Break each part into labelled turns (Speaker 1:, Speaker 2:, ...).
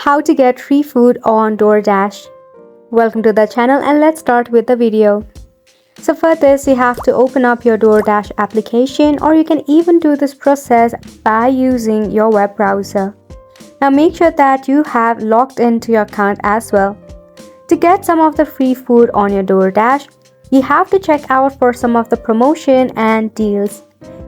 Speaker 1: How to get free food on Doordash. Welcome to the channel and let's start with the video. So for this, you have to open up your Doordash application, or you can even do this process by using your web browser. Now make sure that you have logged into your account as well. To get some of the free food on your Doordash, you have to check out for some of the promotion and deals.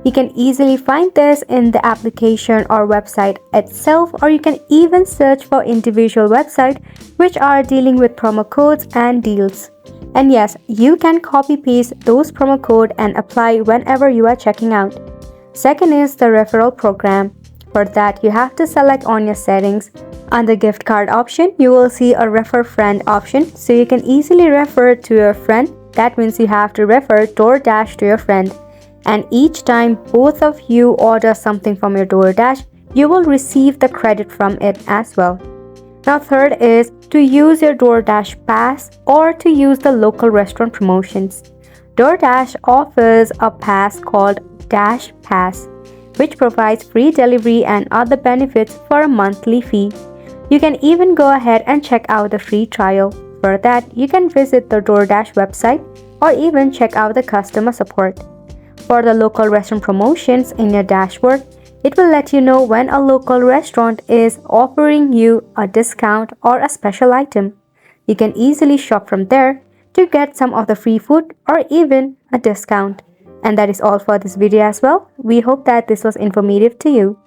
Speaker 1: You can easily find this in the application or website itself, or you can even search for individual websites which are dealing with promo codes and deals. And yes, you can copy paste those promo code and apply whenever you are checking out. Second is the referral program. For that, you have to select on your settings. Under gift card option, you will see a refer friend option, so you can easily refer to your friend. That means you have to refer Doordash to your friend. And each time both of you order something from your Doordash, you will receive the credit from it as well. Now third is to use your Doordash pass or to use the local restaurant promotions. Doordash offers a pass called Dash Pass, which provides free delivery and other benefits for a monthly fee. You can even go ahead and check out the free trial. For that, you can visit the Doordash website or even check out the customer support. For the local restaurant promotions in your dashboard, it will let you know when a local restaurant is offering you a discount or a special item. You can easily shop from there to get some of the free food or even a discount. And that is all for this video as well. We hope that this was informative to you.